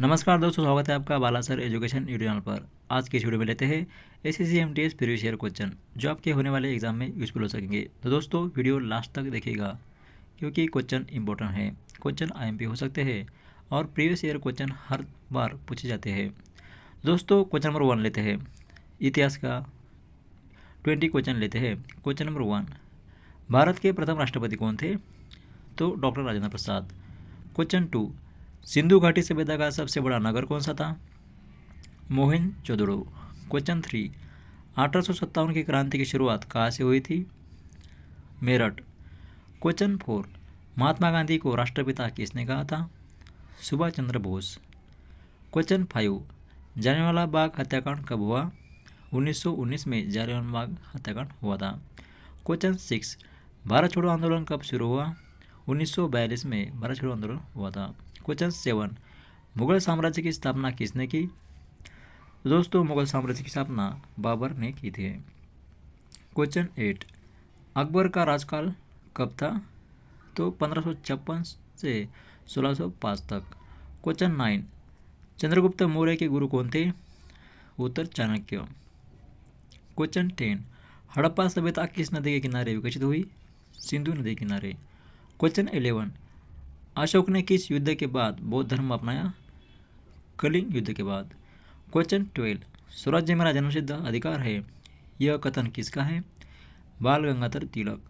नमस्कार दोस्तों, स्वागत है आपका बालासर एजुकेशन यूट्यूब चैनल पर। आज की इस वीडियो में लेते हैं SSC MTS previous year question जो आपके होने वाले एग्जाम में यूजफुल हो सकेंगे। तो दोस्तों वीडियो लास्ट तक देखिएगा क्योंकि क्वेश्चन इंपॉर्टेंट है। क्वेश्चन आईएमपी हो सकते हैं और प्रीवियस ईयर क्वेश्चन हर बार पूछे जाते हैं। दोस्तों क्वेश्चन नंबर 1 लेते हैं। इतिहास का 20 क्वेश्चन लेते हैं। क्वेश्चन नंबर 1, भारत के प्रथम राष्ट्रपति कौन थे? तो डॉक्टर राजेंद्र प्रसाद। क्वेश्चन 2, सिंधु घाटी सभ्यता का सबसे बड़ा नगर कौन सा था? मोहनजोदड़ो। क्वेश्चन 3, 1857 की क्रांति की शुरुआत कहाँ से हुई थी? मेरठ। क्वेश्चन 4, महात्मा गांधी को राष्ट्रपिता किसने कहा था? सुभाष चंद्र बोस। क्वेश्चन 5, जालियांवाला बाग हत्याकांड कब हुआ? 1919 में जालियांवाला बाग हत्याकांड हुआ था। क्वेश्चन 6, भारत छोड़ो आंदोलन कब शुरू हुआ? 1942 में भारत छोड़ो आंदोलन हुआ था। क्वेश्चन 7, मुगल साम्राज्य की स्थापना किसने की? दोस्तों मुगल साम्राज्य की स्थापना बाबर ने की थी। क्वेश्चन 8, अकबर का राजकाल कब था? तो 1556 से 1605 तक। क्वेश्चन 9, चंद्रगुप्त मौर्य के गुरु कौन थे? उत्तर चाणक्य। क्वेश्चन 10, हड़प्पा सभ्यता किस नदी के किनारे विकसित हुई? सिंधु नदी के किनारे। क्वेश्चन 11, अशोक ने किस युद्ध के बाद बौद्ध धर्म अपनाया? कलिंग युद्ध के बाद। क्वेश्चन 12, स्वराज्य मेरा जन्मसिद्ध अधिकार है, यह कथन किसका है? बाल गंगाधर तिलक।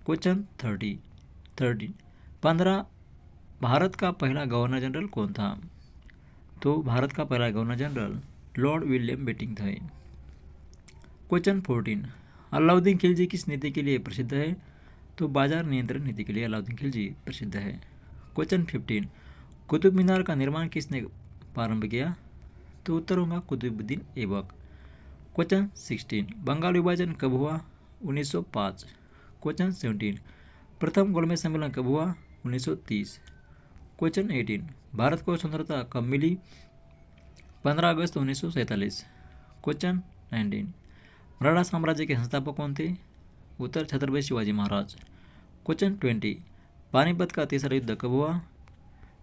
क्वेश्चन 13, 15, भारत का पहला गवर्नर जनरल कौन था? तो भारत का पहला governor general Lord William Bentinck थे। क्वेश्चन 14, अलाउद्दीन खिलजी किस नीति के लिए प्रसिद्ध है? तो बाजार नियंत्रण नीति के लिए अलाउद्दीन खिलजी प्रसिद्ध है। क्वेश्चन 15, कुतुब मीनार का निर्माण किसने प्रारंभ किया? तो उत्तर होगा कुतुबुद्दीन ऐबक। क्वेश्चन 16, बंगाल विभाजन कब हुआ? 1905। क्वेश्चन 17, प्रथम गोलमेज सम्मेलन कब हुआ? 1930। क्वेश्चन 18, भारत को स्वतंत्रता कब मिली? 15 अगस्त 1947। क्वेश्चन 19, मराठा साम्राज्य के संस्थापक कौन थे? उत्तर छत्रपति शिवाजी महाराज। क्वेश्चन 20, पानीपत का तीसरा युद्ध कब हुआ?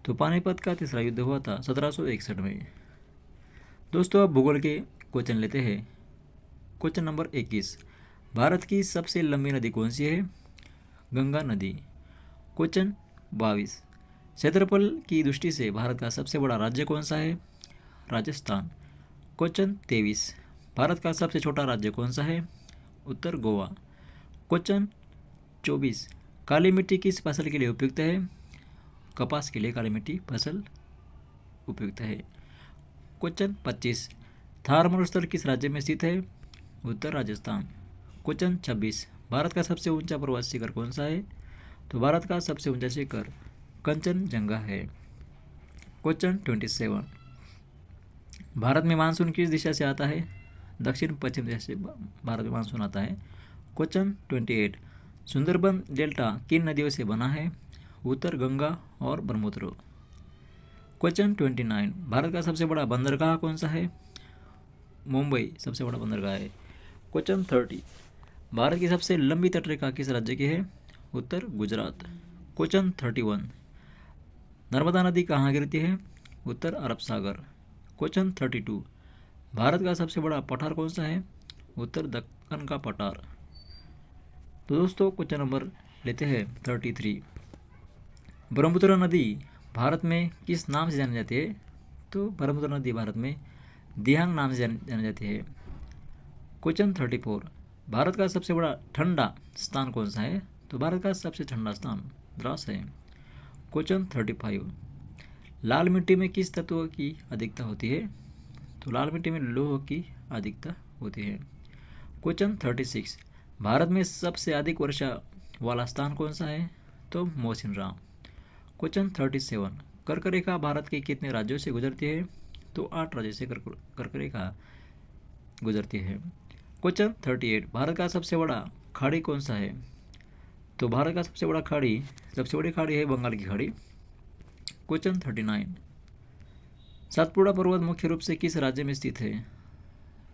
तो पानीपत का तीसरा युद्ध हुआ था 1761 में। दोस्तों अब भूगोल के क्वेश्चन लेते हैं। क्वेश्चन नंबर 21, भारत की सबसे लंबी नदी कौन सी है? गंगा नदी। क्वेश्चन 22, क्षेत्रफल की दृष्टि से भारत का सबसे बड़ा राज्य कौन सा है? राजस्थान। क्वेश्चन 23, भारत का सबसे छोटा राज्य कौन सा है? उत्तर गोवा। क्वेश्चन 24, काली मिट्टी किस फसल के लिए उपयुक्त है? कपास के लिए काली मिट्टी फसल उपयुक्त है। क्वेश्चन 25, थार मरुस्थल किस राज्य में स्थित है? उत्तर राजस्थान। क्वेश्चन 26, भारत का सबसे ऊंचा पर्वत शिखर कौन सा है? तो भारत का सबसे ऊंचा शिखर कंचनजंगा है। क्वेश्चन 27, भारत में मानसून किस दिशा से आता है? दक्षिण पश्चिम दिशा से भारत में मानसून आता है। क्वेश्चन 28, सुंदरबन डेल्टा किन नदियों से बना है? उत्तर गंगा और ब्रह्मपुत्र। क्वेश्चन 29, भारत का सबसे बड़ा बंदरगाह कौन सा है? मुंबई सबसे बड़ा बंदरगाह है। क्वेश्चन 30, भारत की सबसे लंबी तटरेखा किस राज्य की है? उत्तर गुजरात। क्वेश्चन 31, नर्मदा नदी कहाँ गिरती है? उत्तर अरब सागर। क्वेश्चन 32, भारत का सबसे बड़ा पठार कौन सा है? उत्तर दक्कन का पठार। तो दोस्तों क्वेश्चन नंबर लेते हैं 33, ब्रह्मपुत्र नदी भारत में किस नाम से जानी जाती है? तो ब्रह्मपुत्र नदी भारत में दिहांग नाम से जानी जाती है। क्वेश्चन 34, भारत का सबसे बड़ा ठंडा स्थान कौन सा है? तो भारत का सबसे ठंडा स्थान द्रास है। क्वेश्चन 35, लाल मिट्टी में किस तत्व की अधिकता होती है? तो लाल मिट्टी में लौह की अधिकता होती है। क्वेश्चन 36, भारत में सबसे अधिक वर्षा वाला स्थान कौन सा है? तो मौसिनराम। क्वेश्चन 37, कर्क रेखा भारत के कितने राज्यों से गुजरती है? तो 8 राज्यों से कर्क रेखा गुजरती है। क्वेश्चन 38, भारत का सबसे बड़ा खाड़ी कौन सा है? तो भारत का सबसे बड़ी खाड़ी है बंगाल की खाड़ी। क्वेश्चन 39, सातपुड़ा पर्वत मुख्य रूप से किस राज्य में स्थित है?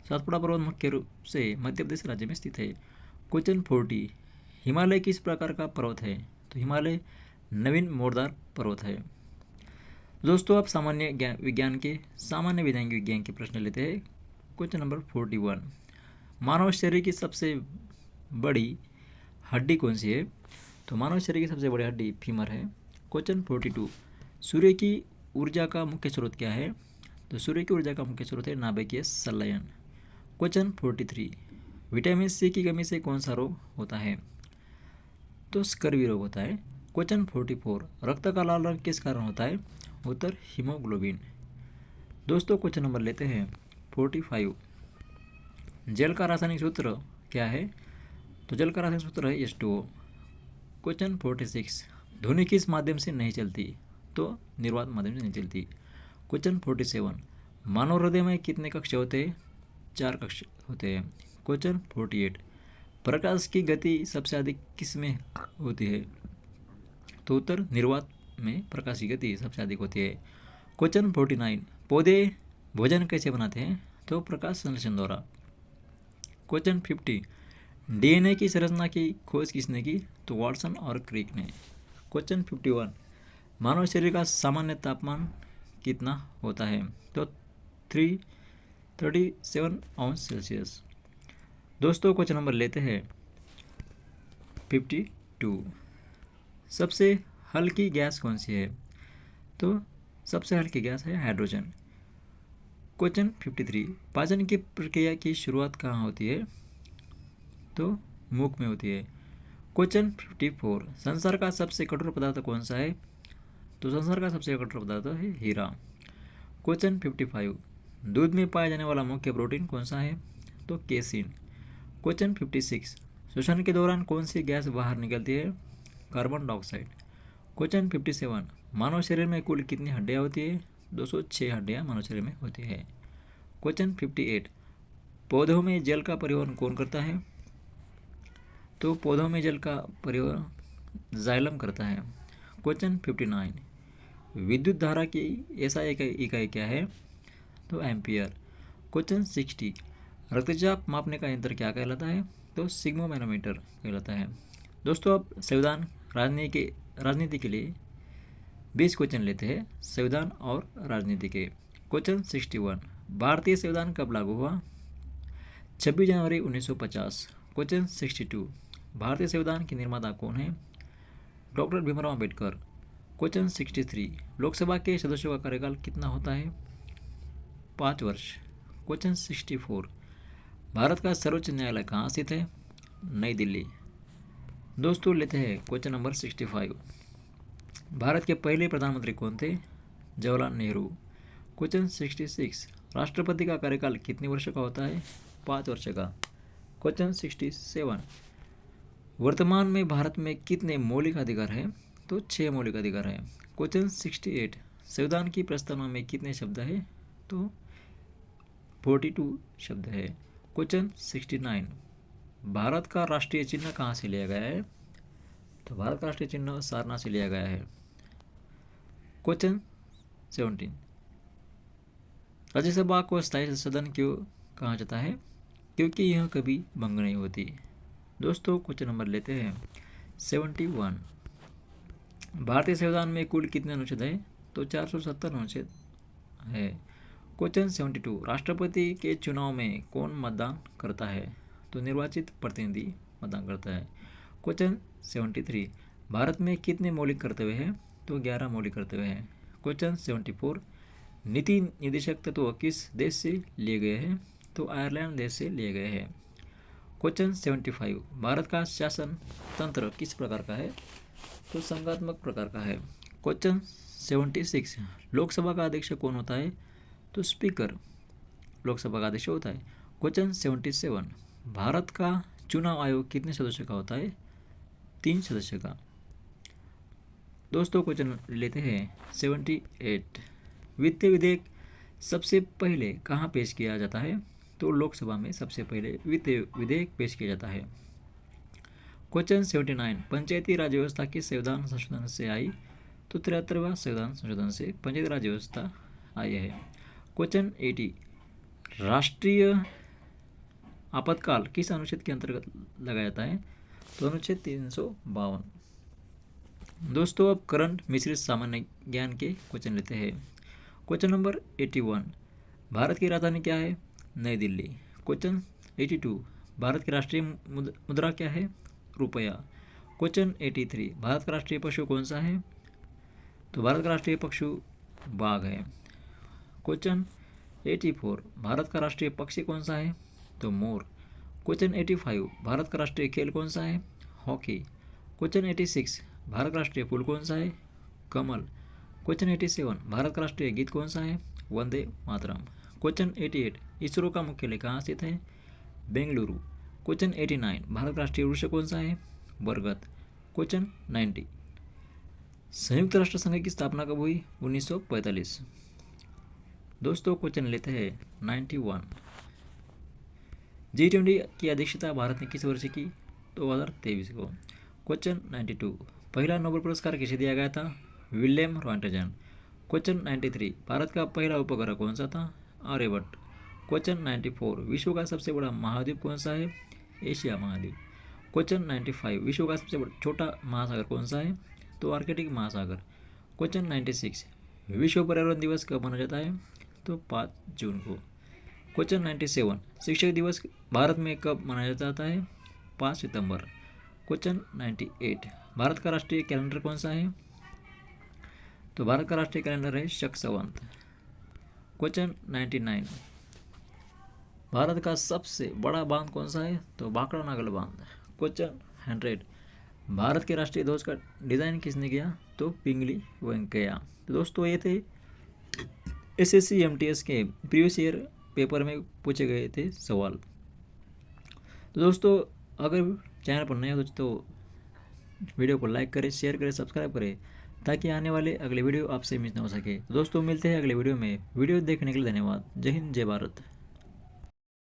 सातपुड़ा पर्वत मुख्य रूप से मध्य प्रदेश राज्य में स्थित है। क्वेश्चन 40, हिमालय किस प्रकार का पर्वत है? तो हिमालय नवीन मोड़दार पर्वत है। दोस्तों अब सामान्य विज्ञान के प्रश्न लेते हैं। क्वेश्चन नंबर 41, मानव शरीर की सबसे बड़ी हड्डी कौन सी है? तो मानव शरीर की सबसे बड़ी हड्डी फीमर है। क्वेश्चन 42, सूर्य की ऊर्जा का मुख्य स्रोत क्या है? तो सूर्य की ऊर्जा का मुख्य स्रोत है नाभिकीय संलयन। क्वेश्चन 43, विटामिन सी की कमी से कौन सा रोग होता है? तो स्कर्वी रोग होता है। क्वेश्चन 44, रक्त का लाल रंग किस कारण होता है? उत्तर हीमोग्लोबिन। दोस्तों क्वेश्चन नंबर लेते हैं 45, जल का रासायनिक सूत्र क्या है? तो जल का रासायनिक सूत्र है H2O। क्वेश्चन 46, ध्वनि किस माध्यम से नहीं चलती? तो निर्वात माध्यम से नहीं चलती। क्वेश्चन 47, मानव हृदय में कितने कक्ष होते हैं? 4 कक्ष होते हैं। क्वेश्चन 48, प्रकाश की गति सबसे अधिक किस में होती है? तो उत्तर निर्वात में प्रकाश की गति सबसे अधिक होती है। क्वेश्चन 49, पौधे भोजन कैसे बनाते हैं? तो प्रकाश संश्लेषण द्वारा। क्वेश्चन 50, डीएनए की संरचना की खोज किसने की? तो वाटसन और क्रिक ने। क्वेश्चन 51, मानव शरीर का सामान्य तापमान कितना होता है? तो 337 अंश सेल्सियस। दोस्तों क्वेश्चन नंबर लेते हैं 52, सबसे हल्की गैस कौन सी है? तो सबसे हल्की गैस है हाइड्रोजन। क्वेश्चन 53, पाचन की प्रक्रिया की शुरुआत कहाँ होती है? तो मुख में होती है। क्वेश्चन 54, संसार का सबसे कठोर पदार्थ कौन सा है? तो संसार का सबसे कठोर पदार्थ है हीरा। क्वेश्चन 55, दूध में पाया जाने वाला मुख्य प्रोटीन कौन सा है? तो केसिन। क्वेश्चन 56, श्वसन के दौरान कौन सी गैस बाहर निकलती है? Carbon dioxide. क्वेश्चन 57, मानव शरीर में कुल कितनी हड्डियाँ होती है? 206 हड्डियाँ मानव शरीर में होती है। क्वेश्चन 58, पौधों में जल का परिवहन कौन करता है? तो पौधों में जल का परिवहन जाइलम करता है। क्वेश्चन 59, विद्युत धारा की ऐसा इकाई क्या है? तो एम्पियर। क्वेश्चन 60, रक्तचाप मापने का यंत्र क्या कहलाता है? तो सिग्मोमैनोमीटर कहलाता है। दोस्तों अब संविधान राजनीति के लिए 20 क्वेश्चन लेते हैं, संविधान और राजनीति के। क्वेश्चन 61, भारतीय संविधान कब लागू हुआ? 26 जनवरी 1950। क्वेश्चन 62, भारतीय संविधान के निर्माता कौन है? डॉक्टर भीमराव अम्बेडकर। क्वेश्चन 63, लोकसभा के सदस्यों का कार्यकाल कितना होता है? 5 वर्ष। क्वेश्चन 64, भारत का सर्वोच्च न्यायालय कहाँ स्थित है? नई दिल्ली। दोस्तों लेते हैं क्वेश्चन नंबर 65, भारत के पहले प्रधानमंत्री कौन थे? जवाहरलाल नेहरू। क्वेश्चन 66, राष्ट्रपति का कार्यकाल कितने वर्ष का होता है? 5 वर्ष का। क्वेश्चन 67, वर्तमान में भारत में कितने मौलिक अधिकार हैं? तो 6 मौलिक अधिकार हैं। क्वेश्चन 68, संविधान की प्रस्तावना में कितने शब्द हैं? तो 42 शब्द है। क्वेश्चन 69, भारत का राष्ट्रीय चिन्ह कहाँ से लिया गया है? तो भारत का राष्ट्रीय चिन्ह सारनाथ से लिया गया है। क्वेश्चन 17, राज्यसभा को स्थायी सदन क्यों कहा जाता है? क्योंकि यह कभी भंग नहीं होती। दोस्तों क्वेश्चन नंबर लेते हैं 71, भारतीय संविधान में कुल कितने अनुच्छेद हैं? तो 470 अनुच्छेद है। क्वेश्चन 72, राष्ट्रपति के चुनाव में कौन मतदान करता है? तो निर्वाचित प्रतिनिधि मतदान करता है। क्वेश्चन 73, भारत में कितने मौलिक कर्तव्य हैं? तो 11 मौलिक कर्तव्य हैं। क्वेश्चन 74, नीति निर्देशक तत्व किस देश से लिए गए हैं? तो आयरलैंड देश से लिए गए हैं। क्वेश्चन 75, भारत का शासन तंत्र किस प्रकार का है? तो संघात्मक प्रकार का है। क्वेश्चन 76, लोकसभा का अध्यक्ष कौन होता है? तो स्पीकर लोकसभा का अध्यक्ष होता है। क्वेश्चन 77, भारत का चुनाव आयोग कितने सदस्यों का होता है? 3 सदस्य का। दोस्तों क्वेश्चन लेते हैं 78, वित्तीय विधेयक सबसे पहले कहाँ पेश किया जाता है? तो लोकसभा में सबसे पहले वित्तीय विधेयक पेश किया जाता है। क्वेश्चन 79, पंचायती राज व्यवस्था किस संविधान संशोधन से आई? तो 73वां संविधान संशोधन से पंचायती राज व्यवस्था आई है। क्वेश्चन 80, राष्ट्रीय आपातकाल किस अनुच्छेद के अंतर्गत लगाया जाता है? तो अनुच्छेद 352। दोस्तों अब करंट मिश्रित सामान्य ज्ञान के क्वेश्चन लेते हैं। क्वेश्चन नंबर 81, भारत की राजधानी क्या है? नई दिल्ली। क्वेश्चन 82, भारत की राष्ट्रीय मुद्रा क्या है? रुपया। क्वेश्चन 83, भारत का राष्ट्रीय पशु कौन सा है? तो भारत का राष्ट्रीय पशु बाघ है। क्वेश्चन 84, भारत का राष्ट्रीय पक्षी कौन सा है? तो मोर। क्वेश्चन 85, भारत का राष्ट्रीय खेल कौन सा है? हॉकी। क्वेश्चन 86, भारत का राष्ट्रीय फूल कौन सा है? कमल। क्वेश्चन 87, भारत का राष्ट्रीय गीत कौन सा है? वंदे मातरम। क्वेश्चन 88, इसरो का मुख्यालय कहाँ स्थित है? बेंगलुरु। क्वेश्चन 89, भारत का राष्ट्रीय वृक्ष कौन सा है? बरगद। क्वेश्चन 90, संयुक्त राष्ट्र संघ की स्थापना कब हुई? 1945। दोस्तों क्वेश्चन लेते हैं 91, G20 की अध्यक्षता भारत ने किस वर्ष की? 2023 को। क्वेश्चन 92, पहला नोबेल पुरस्कार किसे दिया गया था? William Röntgen. क्वेश्चन 93, भारत का पहला उपग्रह कौन सा था? आर्यभट्ट। क्वेश्चन 94, विश्व का सबसे बड़ा महाद्वीप कौन सा है? एशिया महाद्वीप। क्वेश्चन 95, विश्व का सबसे छोटा महासागर कौन सा है? तो आर्कटिक महासागर। क्वेश्चन 96, विश्व पर्यावरण दिवस कब मनाया जाता है? तो 5 जून को। क्वेश्चन 97, शिक्षक दिवस भारत में कब मनाया जाता है? 5 सितंबर। क्वेश्चन 98, भारत का राष्ट्रीय कैलेंडर कौन सा है? तो भारत का राष्ट्रीय कैलेंडर है शक संवत। क्वेश्चन 99, भारत का सबसे बड़ा बांध कौन सा है? तो भाखड़ा नागल बांध। क्वेश्चन 100, भारत के राष्ट्रीय ध्वज का डिज़ाइन किसने किया? तो पिंगली वेंकैया। तो दोस्तों ये थे SSC MTS के प्रीवियस ईयर पेपर में पूछे गए थे सवाल। तो दोस्तों अगर चैनल पर नए हो तो वीडियो को लाइक करें, शेयर करें, सब्सक्राइब करें ताकि आने वाले अगले वीडियो आपसे मिस ना हो सके। तो दोस्तों मिलते हैं अगले वीडियो में। वीडियो देखने के लिए धन्यवाद। जय हिंद, जय भारत।